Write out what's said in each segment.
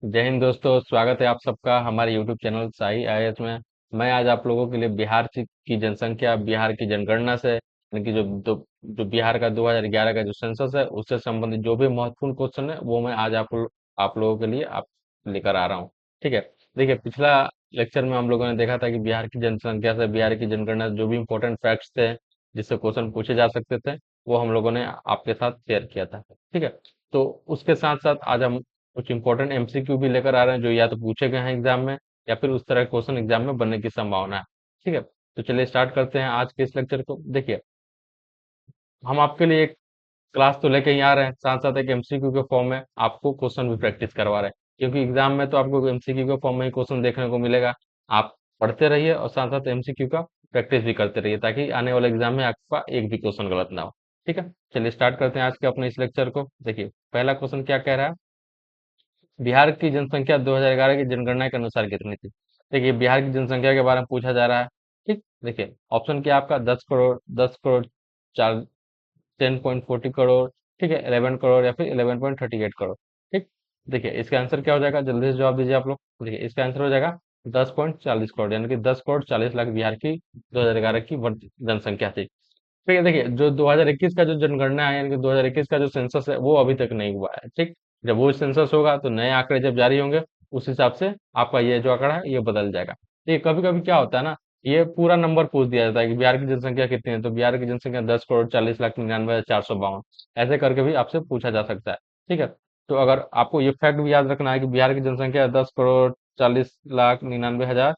जय हिंद दोस्तों, स्वागत है आप सबका हमारे यूट्यूब चैनल साई आईएएस में। मैं आज आप लोगों के लिए की जनसंख्या, बिहार की जनगणना से यानी कि जो बिहार का 2011 का जो सेंसस है उससे संबंधित जो भी महत्वपूर्ण क्वेश्चन है वो मैं आज आप लोगों के लिए आप लेकर आ रहा हूँ। ठीक है। देखिए, पिछला लेक्चर में हम लोगों ने देखा था कि बिहार की जनसंख्या से बिहार की जनगणना से जो भी इंपॉर्टेंट फैक्ट्स थे जिससे क्वेश्चन पूछे जा सकते थे वो हम लोगों ने आपके साथ शेयर किया था। ठीक है। तो उसके साथ साथ आज हम कुछ इंपॉर्टेंट एमसीक्यू भी लेकर आ रहे हैं जो या तो पूछे गए हैं एग्जाम में या फिर उस तरह के क्वेश्चन एग्जाम में बनने की संभावना है। ठीक है। तो चलिए स्टार्ट करते हैं आज के इस लेक्चर को। देखिए, हम आपके लिए एक क्लास तो लेके ही आ रहे हैं, साथ साथ एक एमसीक्यू के फॉर्म में आपको क्वेश्चन भी प्रैक्टिस करवा रहे हैं, क्योंकि एग्जाम में तो आपको एमसीक्यू के फॉर्म में ही क्वेश्चन देखने को मिलेगा। आप पढ़ते रहिए और साथ साथ एमसीक्यू का प्रैक्टिस भी करते रहिए ताकि आने वाले एग्जाम में आपका एक भी क्वेश्चन गलत ना हो। ठीक है। चलिए स्टार्ट करते हैं आज के अपने इस लेक्चर को। देखिए, पहला क्वेश्चन क्या कह रहा है। बिहार की जनसंख्या 2011 की जनगणना के अनुसार कितनी थी। देखिए, बिहार की जनसंख्या के बारे में पूछा जा रहा है। ठीक। देखिए, ऑप्शन क्या है आपका 10 करोड़, 10 करोड़, चार 10.40 करोड़, ठीक है, 11 करोड़ या फिर 11.38 करोड़। ठीक। देखिए, इसका आंसर क्या हो जाएगा, जल्दी से जवाब दीजिए आप लोग। देखिए, इसका आंसर हो जाएगा 10.40 करोड़, यानी कि 10 करोड़ 40 लाख बिहार की 2011 की जनसंख्या थी। ठीक है। देखिए, जो 2021 का जो जनगणना है यानी कि 2021 का जो सेंसस है वो अभी तक नहीं हुआ है। ठीक। जब वो सेंसस होगा तो नए आंकड़े जब जारी होंगे उस हिसाब से आपका ये जो आंकड़ा है ये बदल जाएगा। देखिए, कभी कभी क्या होता है ना, ये पूरा नंबर पूछ दिया जाता है कि बिहार की जनसंख्या कितनी है, तो बिहार की जनसंख्या 10 करोड़ 40 लाख 99 हजार 452 ऐसे करके भी आपसे पूछा जा सकता है। ठीक है। तो अगर आपको ये फैक्ट भी याद रखना है कि बिहार की जनसंख्या 10 करोड़ 40 लाख 99 हजार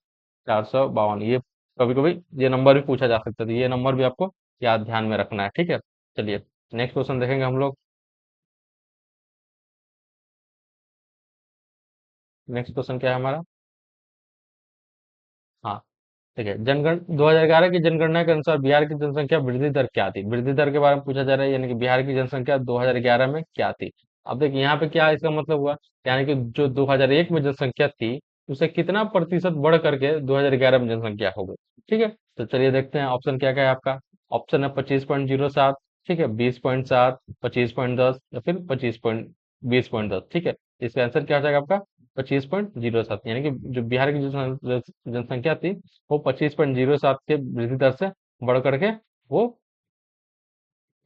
452, ये कभी कभी ये नंबर भी पूछा जा सकता है, तो ये नंबर भी आपको याद ध्यान में रखना है। ठीक है। चलिए नेक्स्ट क्वेश्चन देखेंगे हम लोग। नेक्स्ट क्वेश्चन क्या है हमारा। हाँ, ठीक है। जनगण 2011 की जनगणना के अनुसार बिहार की जनसंख्या वृद्धि दर क्या थी। वृद्धि दर के बारे में पूछा जा रहा है, यानी कि बिहार की जनसंख्या 2011 में क्या थी। अब देखिए, यहाँ पे क्या इसका मतलब हुआ, यानी कि जो 2001 में जनसंख्या थी उसे कितना प्रतिशत बढ़ करके 2011 में जनसंख्या हो गई। ठीक है। तो चलिए देखते हैं ऑप्शन क्या क्या है आपका। ऑप्शन है 25.07, ठीक है, 20.7, 25.10 या फिर 25.20.10। ठीक है। इसका आंसर क्या हो जाएगा आपका 25.07, यानी कि जो बिहार की जो जनसंख्या थी वो 25.07 के वृद्धि दर से बढ़ करके वो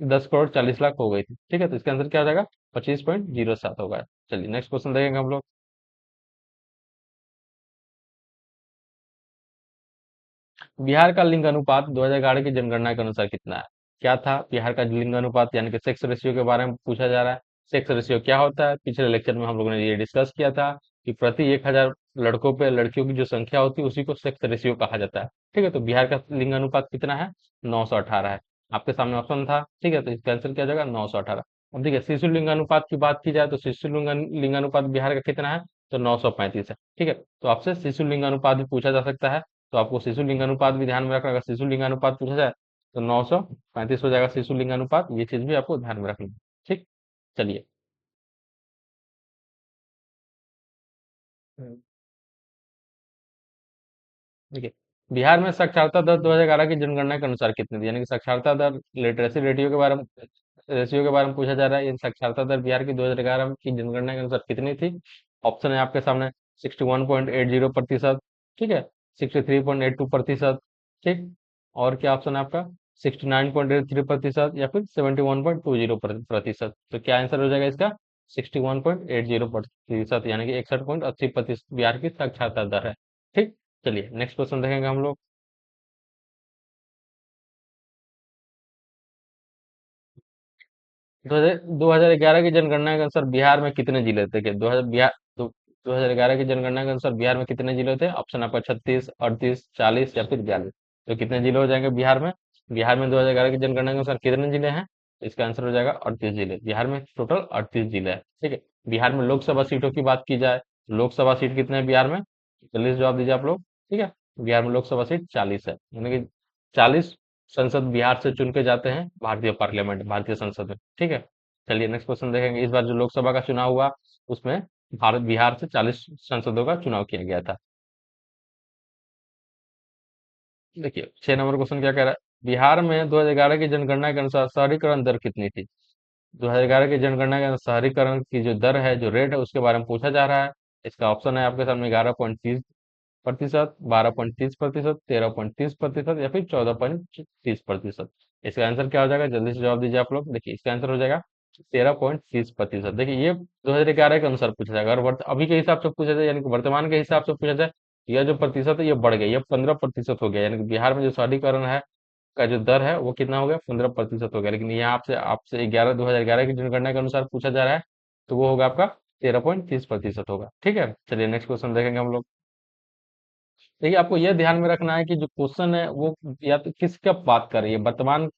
10 करोड़ 40 लाख हो गई थी। ठीक है। तो इसका आंसर क्या हो जाएगा 25.07 होगा। चलिए नेक्स्ट क्वेश्चन देखेंगे हम लोग। बिहार का लिंग अनुपात 2011 की जनगणना के अनुसार कितना है। क्या था बिहार का लिंग अनुपात, यानी कि सेक्स रेशियो के बारे में पूछा जा रहा है। सेक्स रेशियो क्या होता है, पिछले लेक्चर में हम लोगों ने ये डिस्कस किया था कि प्रति 1000 लड़कों पे लड़कियों की जो संख्या होती है उसी को सेक्स रेशियो कहा जाता है। ठीक है। तो बिहार का लिंग अनुपात कितना है, 918 है। आपके सामने ऑप्शन था। ठीक है। तो इसका आंसर क्या हो जाएगा 918। अब देखिए, शिशु लिंग अनुपात की बात की जाए तो शिशु लिंग अनुपात बिहार का कितना है, तो 935 है। ठीक है। तो आपसे शिशु लिंग अनुपात भी पूछा जा सकता है, तो आपको शिशु लिंगानुपात भी ध्यान में रखना। अगर शिशु लिंगानुपात पूछा जाए तो 935 हो जाएगा शिशु लिंगानुपात, ये चीज भी आपको ध्यान में रखनी है। ठीक। चलिए। हम्म, देखिए, बिहार में साक्षरता दर 2011 की जनगणना के अनुसार कितनी थी, यानी कि साक्षरता दर लिटरेसी रेशियो के बारे में पूछा जा रहा है। ये साक्षरता दर बिहार की 2011 की जनगणना के अनुसार कितनी थी। ऑप्शन है आपके सामने 61.80%, ठीक है, 63.82%, ठीक, और क्या ऑप्शन है आपका 69.83% या फिर 71.20%। तो क्या आंसर हो जाएगा इसका 61.80%, यानी कि 61.80% बिहार की साक्षरता दर है। ठीक। चलिए नेक्स्ट क्वेश्चन देखेंगे हम लोग। 2011 की जनगणना के अनुसार बिहार में कितने जिले थे, कि 2011 की जनगणना के अनुसार बिहार में कितने जिले थे। ऑप्शन आपका 36, 38, 40 या फिर 42। तो कितने जिले हो जाएंगे बिहार में। बिहार में 2011 की जनगणना के अनुसार कितने जिले हैं, तो इसका आंसर हो जाएगा 38 जिले। बिहार में टोटल 38 जिले हैं। ठीक है। बिहार में लोकसभा सीटों की बात की जाए, लोकसभा सीट कितने हैं बिहार में, जल्दी से जवाब दीजिए आप लोग। ठीक है। बिहार में लोकसभा सीट 40 है, यानी कि 40 संसद बिहार से चुन के जाते हैं भारतीय पार्लियामेंट, भारतीय संसद में। ठीक है। चलिए नेक्स्ट क्वेश्चन देखेंगे। इस बार जो लोकसभा का चुनाव हुआ उसमें भारत बिहार से 40 सांसदों का चुनाव किया गया था। देखिए 6 नंबर क्वेश्चन क्या कह रहा है। बिहार में 2011 की जनगणना के अनुसार शहरीकरण दर कितनी थी। 2011 की जनगणना के अनुसार शहरीकरण की जो दर है, जो रेट है, उसके बारे में पूछा जा रहा है। इसका ऑप्शन है आपके सामने 11.30%, 12.30%, 13.30% या फिर 14.30%। इसका आंसर क्या हो जाएगा, जल्दी से जवाब दीजिए आप लोग। देखिए इसका आंसर हो जाएगा 13.30%। देखिए ये 2011 के अनुसार पूछा जाएगा, अगर अभी के हिसाब से पूछा जाए यानी कि वर्तमान के हिसाब से पूछा जाए, यह जो प्रतिशत है ये बढ़ गया, ये 15% हो गया, यानी कि बिहार में जो शहरीकरण है का जो दर है वो कितना हो गया, 15% हो गया। लेकिन यहाँ आपसे आपसे 2011 की जनगणना के अनुसार पूछा जा रहा है, तो वो होगा आपका 13.30% होगा। ठीक है, चलिए नेक्स्ट क्वेश्चन देखेंगे हम लोग। देखिए आपको यह ध्यान में रखना है कि जो क्वेश्चन है वो या तो किसका बात कर रही है, वर्तमान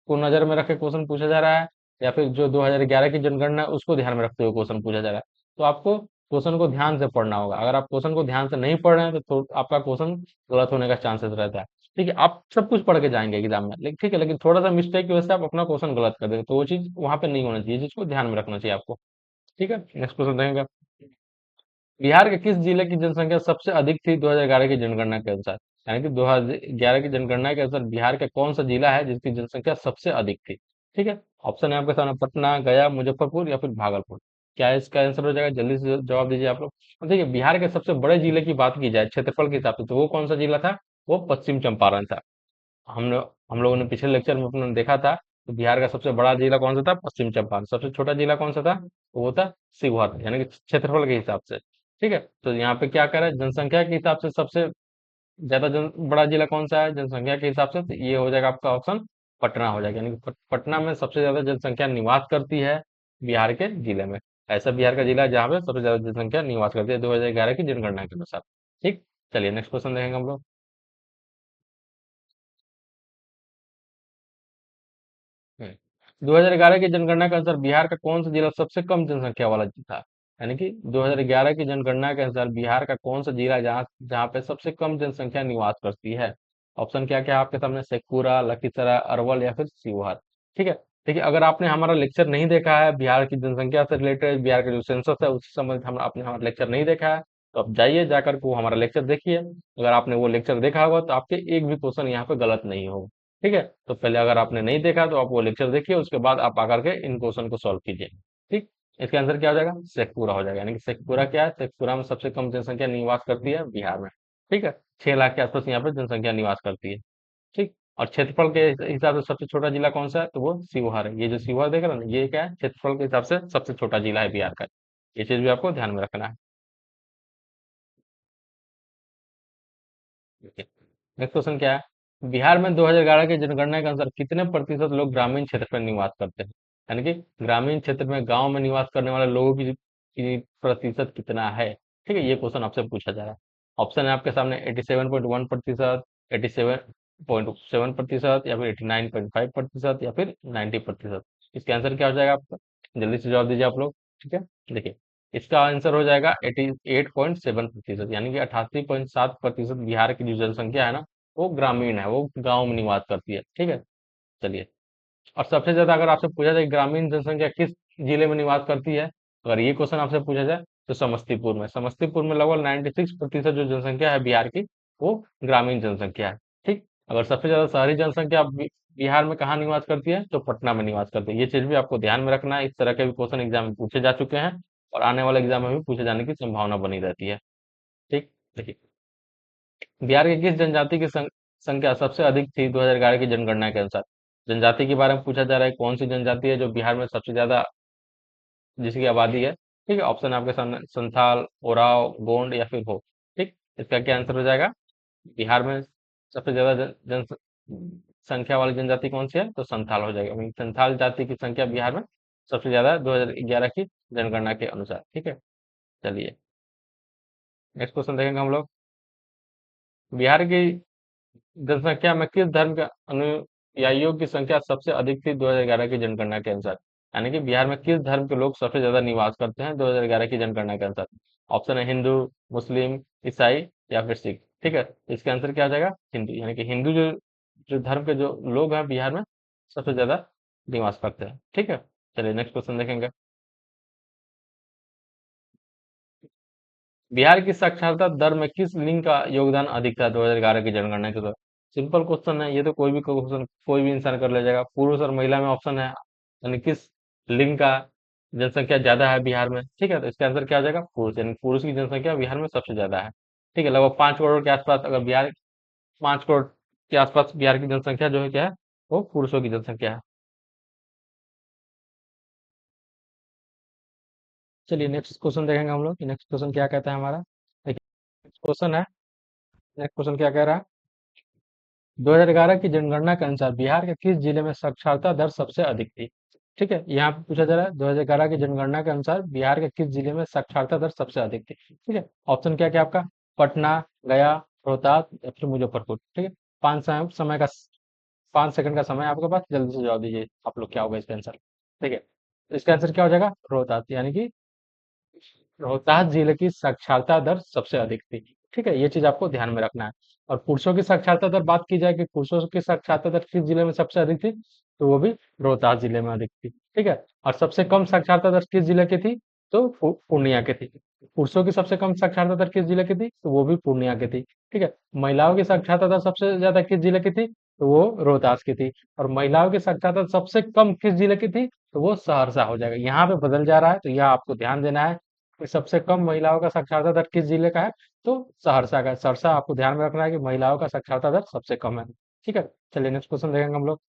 को नजर में रख के क्वेश्चन पूछा जा रहा है, या फिर जो 2011 की जनगणना है उसको ध्यान में रखते हुए क्वेश्चन पूछा जा रहा है। तो आपको क्वेश्चन को ध्यान से पढ़ना होगा। अगर आप क्वेश्चन को ध्यान से नहीं पढ़ रहे हैं तो आपका क्वेश्चन गलत होने का चांसेस रहता है। ठीक है, आप सब कुछ पढ़ के जाएंगे एग्जाम में, लेकिन ठीक है, लेकिन थोड़ा सा मिस्टेक की वजह से आप अपना क्वेश्चन गलत कर देंगे, तो वो चीज वहां पे नहीं होना चाहिए, इस चीज को ध्यान में रखना चाहिए आपको। ठीक है, नेक्स्ट क्वेश्चन देखेंगे। बिहार के किस जिले की जनसंख्या सबसे अधिक थी 2011 की जनगणना के अनुसार? यानी कि 2011 की जनगणना के अनुसार बिहार का कौन सा जिला है जिसकी जनसंख्या सबसे अधिक थी? ठीक है, ऑप्शन है आपके सामने, पटना, गया, मुजफ्फरपुर या फिर भागलपुर। क्या है इसका आंसर हो जाएगा, जल्दी से जवाब दीजिए आप लोग। और देखिए बिहार के सबसे बड़े जिले की बात की जाए क्षेत्रफल के हिसाब से, तो वो कौन सा जिला था, वो पश्चिम चंपारण था। हम लोगों ने पिछले लेक्चर में अपने देखा था, तो बिहार का सबसे बड़ा जिला कौन सा था, पश्चिम चंपारण। सबसे छोटा जिला कौन सा था, तो वो था शिवहर, यानी कि क्षेत्रफल के हिसाब से। ठीक है, तो यहाँ पे क्या कर रहा है, जनसंख्या के हिसाब से सबसे ज्यादा बड़ा जिला कौन सा है जनसंख्या के हिसाब से, तो ये हो जाएगा आपका ऑप्शन पटना हो जाएगा, यानी कि पटना में सबसे ज्यादा जनसंख्या निवास करती है बिहार के जिले में। ऐसा बिहार का जिला है जहाँ पे सबसे ज्यादा जनसंख्या निवास करती है 2011 की जनगणना के अनुसार। ठीक, चलिए नेक्स्ट क्वेश्चन देखेंगे हम लोग। 2011 की जनगणना के अनुसार बिहार का कौन सा जिला सबसे कम जनसंख्या वाला था? यानी कि 2011 की जनगणना के अनुसार बिहार का कौन सा जिला जहाँ जहाँ पे सबसे कम जनसंख्या निवास करती है? ऑप्शन क्या क्या है आपके सामने, शेखपुरा, लखीसराय, अरवल या फिर शिवहर। ठीक है, देखिए अगर आपने हमारा लेक्चर नहीं देखा है बिहार की जनसंख्या से रिलेटेड, बिहार का जो सेंसस है उससे संबंधित हम आपने हमारा लेक्चर नहीं देखा है, तो आप जाइए जाकर के वो हमारा लेक्चर देखिए। अगर आपने वो लेक्चर देखा होगा तो आपके एक भी क्वेश्चन यहाँ पे गलत नहीं होगा। ठीक है, तो पहले अगर आपने नहीं देखा तो आप वो लेक्चर देखिए, उसके बाद आप आकर के इन क्वेश्चन को सॉल्व कीजिए। ठीक, इसका आंसर क्या हो जाएगा, शेखपुरा हो जाएगा, यानी कि शेखपुरा क्या है, शेखपुरा में सबसे कम जनसंख्या निवास करती है बिहार में। ठीक है, 6 लाख के आसपास यहाँ पे जनसंख्या निवास करती है। ठीक, और क्षेत्रफल के हिसाब से सबसे छोटा जिला कौन सा है, तो वो शिवहर है। ये जो शिवहर देख रहे हैं ना, ये क्या है, क्षेत्रफल के हिसाब से सबसे छोटा जिला है बिहार का। ये चीज भी आपको ध्यान में रखना है। नेक्स्ट क्वेश्चन क्या है, बिहार में 2011 की जनगणना के अनुसार कितने प्रतिशत लोग ग्रामीण क्षेत्र में निवास करते हैं? यानी कि ग्रामीण क्षेत्र में गांव में निवास करने वाले लोगों की प्रतिशत कितना है? ठीक है, ये क्वेश्चन आपसे पूछा जा रहा है। ऑप्शन है आपके सामने 87.1%, 87.7%, या फिर 89.5%, या फिर 90%। इसका आंसर क्या हो जाएगा आपका, जल्दी से जवाब दीजिए आप लोग। ठीक है, देखिए इसका आंसर हो जाएगा 88.7%, यानी कि 88.7% बिहार की जो जनसंख्या है ना, वो ग्रामीण है, वो गांव में निवास करती है। ठीक है, चलिए। और सबसे ज्यादा अगर आपसे पूछा जाए ग्रामीण जनसंख्या किस जिले में निवास करती है, अगर ये क्वेश्चन आपसे पूछा जाए तो समस्तीपुर में। समस्तीपुर में लगभग 96% जो जनसंख्या है बिहार की, वो ग्रामीण जनसंख्या है। ठीक, अगर सबसे ज्यादा शहरी जनसंख्या बिहार में कहाँ निवास करती है, तो पटना में निवास करती है। ये चीज भी आपको ध्यान में रखना है, इस तरह के भी क्वेश्चन एग्जाम में पूछे जा चुके हैं, और आने वाले एग्जाम में भी पूछे जाने की संभावना बनी रहती है। ठीक, देखिए बिहार की किस जनजाति की संख्या सबसे अधिक थी 2011 की जनगणना के अनुसार? जनजाति के बारे में पूछा जा रहा है, कौन सी जनजाति है जो बिहार में सबसे ज्यादा जिसकी आबादी है? ठीक है, ऑप्शन आपके सामने, संथाल, ओराव, गोंड या फिर हो। ठीक, इसका क्या आंसर हो जाएगा, बिहार में सबसे ज्यादा संख्या वाली जनजाति कौन सी है, तो संथाल हो जाएगा। वहीं संथाल जाति की संख्या बिहार में सबसे ज्यादा 2011 की जनगणना के अनुसार। ठीक है, चलिए नेक्स्ट क्वेश्चन देखेंगे हम लोग। बिहार की जनसंख्या में किस धर्म के अनुयायियों की संख्या सबसे अधिक थी 2011 की जनगणना के अनुसार? यानी कि बिहार में किस धर्म के लोग सबसे ज्यादा निवास करते हैं 2011 की जनगणना के अनुसार? ऑप्शन है हिंदू, मुस्लिम, ईसाई या फिर सिख। ठीक है, इसका आंसर क्या आ जाएगा, हिंदू, यानी कि हिंदू जो जो धर्म के जो लोग हैं बिहार में सबसे ज्यादा निवास करते हैं। ठीक है, चलिए नेक्स्ट क्वेश्चन देखेंगे। बिहार की साक्षरता दर में किस लिंग का योगदान अधिक था 2011 की जनगणना के दौरान? सिंपल क्वेश्चन है ये, तो कोई भी क्वेश्चन कोई भी इंसान कर ले जाएगा। पुरुष और महिला में ऑप्शन है, यानी किस लिंग का जनसंख्या ज्यादा है बिहार में, ठीक है, तो इसका आंसर क्या हो जाएगा? पुरुष, यानी पुरुष की जनसंख्या बिहार में सबसे ज्यादा है। ठीक है, लगभग 5 करोड़ के आसपास, अगर बिहार 5 करोड़ के आसपास बिहार की जनसंख्या जो है क्या है, वो पुरुषों की जनसंख्या है। चलिए नेक्स्ट क्वेश्चन देखेंगे हम लोग कि नेक्स्ट क्वेश्चन क्या कहता है हमारा। देखिए क्वेश्चन है, नेक्स्ट क्वेश्चन क्या कह रहा है? 2011 की जनगणना के अनुसार बिहार के किस जिले में साक्षरता दर सबसे अधिक थी? ठीक है, यहाँ पे पूछा जा रहा है 2011 की जनगणना के अनुसार बिहार के किस जिले में साक्षरता दर सबसे अधिक थी। ठीक है, ऑप्शन क्या क्या आपका? पटना, गया, रोहतास या फिर मुजफ्फरपुर। ठीक है, 5 सेकंड का समय है आपके पास, जल्दी से जवाब दीजिए आप लोग, क्या होगा इसका आंसर? ठीक है, तो इसका आंसर क्या हो जाएगा? रोहतास, यानी कि रोहतास जिले की साक्षरता दर सबसे अधिक थी। ठीक है, ये चीज आपको ध्यान में रखना है। और पुरुषों की साक्षरता दर बात की जाए कि पुरुषों की साक्षरता दर किस जिले में सबसे अधिक थी, तो वो भी रोहतास जिले में अधिक थी। ठीक है, और सबसे कम साक्षरता दर किस जिले की थी? तो पूर्णिया की थी। पुरुषों की सबसे कम साक्षरता दर किस जिले की थी? तो वो भी पूर्णिया की थी। ठीक है, महिलाओं की साक्षरता दर सबसे ज्यादा किस जिले की थी? तो वो रोहतास की थी। और महिलाओं की साक्षरता दर सबसे कम किस जिले की थी? तो वो सहरसा हो जाएगा। यहाँ पे बदल जा रहा है, तो यह आपको ध्यान देना है कि सबसे कम महिलाओं का साक्षरता दर किस जिले का है? तो सहरसा का है। सहरसा आपको ध्यान में रखना है कि महिलाओं का साक्षरता दर सबसे कम है। ठीक है, चलिए नेक्स्ट क्वेश्चन देखेंगे हम लोग।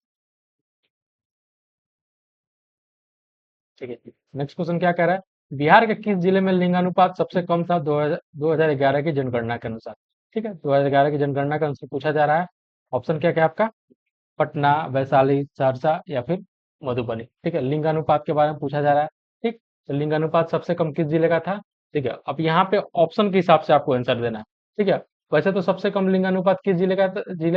ठीक है, नेक्स्ट क्वेश्चन क्या कह रहा है? बिहार के किस जिले में लिंगानुपात सबसे कम था 2011 की जनगणना के अनुसार? ठीक है, 2011 की जनगणना के अनुसार पूछा जा रहा है। ऑप्शन क्या क्या है आपका? पटना, वैशाली, सहरसा या फिर मधुबनी। ठीक है, लिंगानुपात के बारे में पूछा जा रहा है। ठीक, तो लिंगानुपात सबसे कम किस जिले का था? ठीक है, अब यहाँ पे ऑप्शन के हिसाब से आपको आंसर देना है। ठीक है, वैसे तो सबसे कम लिंगानुपात किस जिले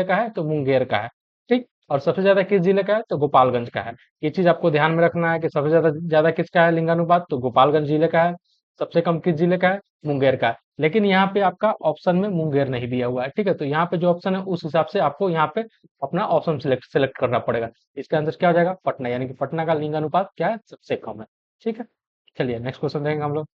का है? तो मुंगेर का है। ठीक, और सबसे ज्यादा किस जिले का है? तो गोपालगंज का है। ये चीज आपको ध्यान में रखना है कि सबसे ज्यादा ज्यादा किसका है लिंगानुपात? तो गोपालगंज जिले का है। सबसे कम किस जिले का है? मुंगेर का है। लेकिन यहाँ पे आपका ऑप्शन में मुंगेर नहीं दिया हुआ है। ठीक है, तो यहाँ पे जो ऑप्शन है उस हिसाब से आपको यहाँ पे अपना ऑप्शन सेलेक्ट करना पड़ेगा। इसका आंसर क्या हो जाएगा? पटना, यानी कि पटना का लिंगानुपात क्या है? सबसे कम है। ठीक है, चलिए नेक्स्ट क्वेश्चन देखेंगे हम लोग।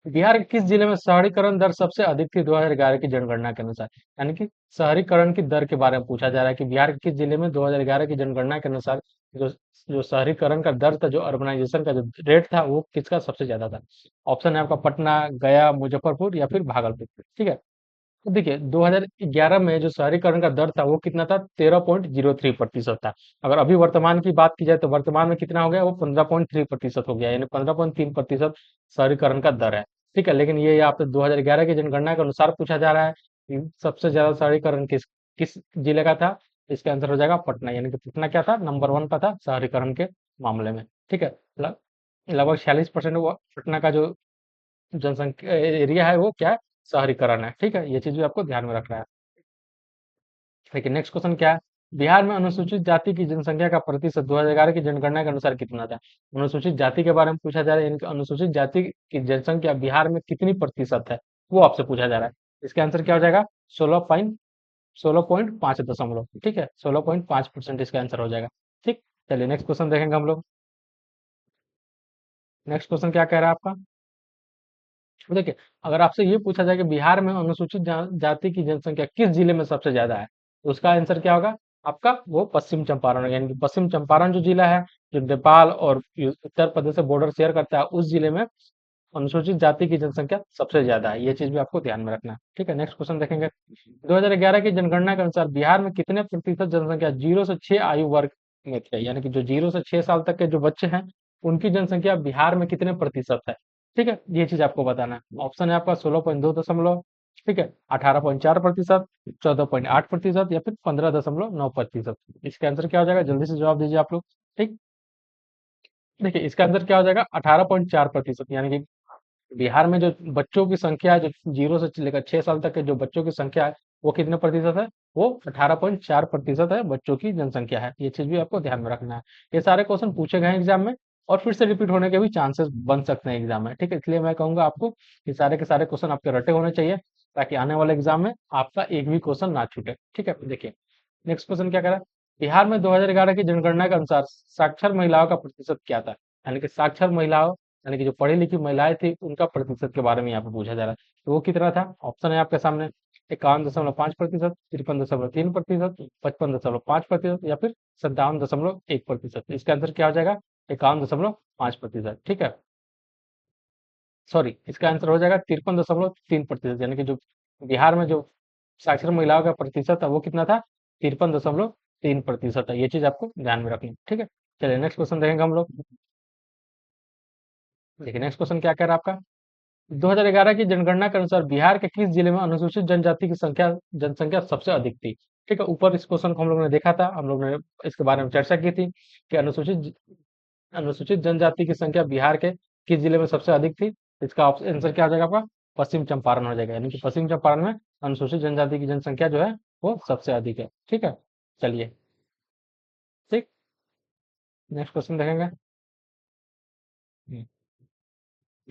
बिहार के किस जिले में शहरीकरण दर सबसे अधिक थी 2011 की जनगणना के अनुसार? यानी कि शहरीकरण की दर के बारे में पूछा जा रहा है कि बिहार के किस जिले में 2011 की जनगणना के अनुसार जो जो शहरीकरण का दर था, जो अर्बनाइजेशन का जो रेट था, वो किसका सबसे ज्यादा था? ऑप्शन है आपका पटना, गया, मुजफ्फरपुर या फिर भागलपुर। ठीक है, तो देखिए 2011 में जो शहरीकरण का दर था वो कितना था? 13.03% था। अगर अभी वर्तमान की बात की जाए तो वर्तमान में कितना हो गया? वो 15.3% हो गया, यानी 15.3% शहरीकरण का दर है। ठीक है, लेकिन ये यहाँ पे 2011 की जनगणना के अनुसार पूछा जा रहा है कि सबसे ज्यादा शहरीकरण किस किस जिले का था? इसका आंसर हो जाएगा पटना, यानी कि पटना क्या था? नंबर 1 पर था शहरीकरण के मामले में। ठीक है, लगभग 46% वो पटना का जो जनसंख्या एरिया है वो क्या है? शहरीकरण है। ठीक है, ये चीज भी आपको ध्यान में रखना है। देखिए नेक्स्ट क्वेश्चन क्या है? बिहार में अनुसूचित जाति की जनसंख्या का प्रतिशत 2011 की जनगणना के अनुसार कितना था? अनुसूचित जाति के बारे में पूछा जा रहा है, यानी कि अनुसूचित जाति की जनसंख्या बिहार में कितनी प्रतिशत है, वो आपसे पूछा जा रहा है। इसका आंसर क्या हो जाएगा? 16.5 दशमलव। ठीक है, 16.5% इसका आंसर हो जाएगा। ठीक, चलिए नेक्स्ट क्वेश्चन देखेंगे हम लोग। नेक्स्ट क्वेश्चन क्या कह रहा है आपका? तो देखिए, अगर आपसे ये पूछा जाए कि बिहार में अनुसूचित जाति की जनसंख्या किस जिले में सबसे ज्यादा है, तो उसका आंसर क्या होगा आपका? वो पश्चिम चंपारण होगा। यानी कि पश्चिम चंपारण जो जिला है, जो नेपाल और उत्तर प्रदेश से बॉर्डर शेयर करता है, उस जिले में अनुसूचित जाति की जनसंख्या सबसे ज्यादा है। ये चीज भी आपको ध्यान में रखना है। ठीक है, नेक्स्ट क्वेश्चन देखेंगे। 2011 की जनगणना के अनुसार बिहार में कितने प्रतिशत जनसंख्या 0 से 6 आयु वर्ग में थे? यानी कि जो 0 से 6 साल तक के जो बच्चे हैं, उनकी जनसंख्या बिहार में कितने प्रतिशत है? ठीक है, ये चीज आपको बताना है। ऑप्शन है आपका 16.2 दशमलव, ठीक है, 18.4%, 14.8% या फिर 15.9%। इसका आंसर क्या हो जाएगा? जल्दी से जवाब दीजिए आप लोग। ठीक, देखिए इसका आंसर क्या हो जाएगा? 18.4%, यानी कि बिहार में जो बच्चों की संख्या है, जो 0 से लेकर 6 साल तक के जो बच्चों की संख्या है, वो कितने प्रतिशत है? वो 18.4% है, बच्चों की जनसंख्या है। ये चीज भी आपको ध्यान में रखना है। ये सारे क्वेश्चन पूछे गए हैं एग्जाम में, और फिर से रिपीट होने के भी चांसेस बन सकते हैं एग्जाम में। ठीक है, इसलिए मैं कहूंगा आपको कि सारे के सारे क्वेश्चन आपके रटे होने चाहिए, ताकि आने वाले एग्जाम में आपका एक भी क्वेश्चन ना छूटे। ठीक है, देखिए नेक्स्ट क्वेश्चन क्या कह रहा है? बिहार में 2011 की जनगणना के अनुसार साक्षर महिलाओं का प्रतिशत क्या था? यानी कि साक्षर महिलाओं, यानी कि जो पढ़ी लिखी महिलाएं थी, उनका प्रतिशत के बारे में यहाँ पे पूछा जा रहा है। तो वो कितना था? ऑप्शन है आपके सामने। 51.5%, 53.3%, 55.5% या फिर 57.1%। इसका आंसर क्या हो जाएगा? 51.5%। ठीक है, सॉरी, इसका आंसर हो जाएगा 53.3%, यानी कि जो बिहार में जो साक्षर महिलाओं का प्रतिशत है वो कितना था? 53.3% है। ये चीज आपको ध्यान में रखनी है, ठीक है। चलिए नेक्स्ट क्वेश्चन देखेंगे हम लोग। देखिए नेक्स्ट क्वेश्चन क्या कह रहा है आपका। 2011 की जनगणना के अनुसार बिहार के किस जिले में अनुसूचित जनजाति की जनसंख्या सबसे अधिक थी? ठीक है, ऊपर इस क्वेश्चन को हम लोग ने देखा था, हम लोग ने इसके बारे में चर्चा की थी कि अनुसूचित जनजाति की संख्या बिहार के किस जिले में सबसे अधिक थी। इसका आंसर क्या हो जाएगा आपका? पश्चिम चंपारण हो जाएगा, यानी कि पश्चिम चंपारण में अनुसूचित जनजाति की जनसंख्या जो है वो सबसे अधिक है। ठीक है, चलिए, ठीक, नेक्स्ट क्वेश्चन देखेंगे। हम्म।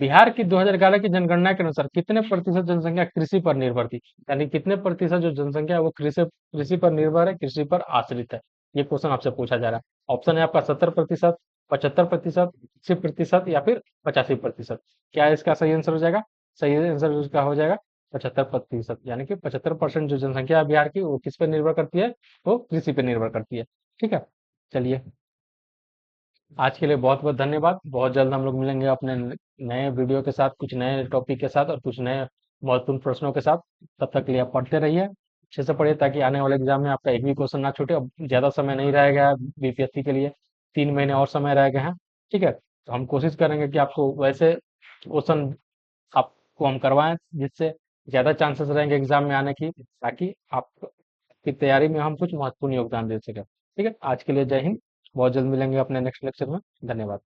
बिहार की 2011 की जनगणना के अनुसार कितने प्रतिशत जनसंख्या कृषि पर निर्भर थी? यानी कितने प्रतिशत जो जनसंख्या है वो कृषि कृषि पर निर्भर है, कृषि पर आश्रित है। ये क्वेश्चन आपसे पूछा जा रहा है। ऑप्शन है आपका 70%, 75%, 80% या फिर 85%। क्या है इसका सही आंसर हो जाएगा? सही आंसर इसका हो जाएगा 75%, यानी कि 75% जो जनसंख्या है बिहार की वो किस पे निर्भर करती है? वो कृषि पे निर्भर करती है। ठीक है, चलिए, आज के लिए बहुत बहुत धन्यवाद। बहुत जल्द हम लोग मिलेंगे अपने नए वीडियो के साथ, कुछ नए टॉपिक के साथ और कुछ नए महत्वपूर्ण प्रश्नों के साथ। तब तक के लिए आप पढ़ते रहिए, अच्छे से पढ़िए, ताकि आने वाले एग्जाम में आपका एक भी क्वेश्चन ना छूटे। अब ज्यादा समय नहीं रह गया है बीपीएससी के लिए, 3 महीने और समय रह गए हैं। ठीक है, तो हम कोशिश करेंगे कि आपको वैसे क्वेश्चन आपको हम करवाएं जिससे ज्यादा चांसेस रहेंगे एग्जाम में आने की, ताकि आपकी तैयारी में हम कुछ महत्वपूर्ण योगदान दे सकें। ठीक है, आज के लिए जय हिंद। बहुत जल्द मिलेंगे अपने नेक्स्ट लेक्चर में। धन्यवाद।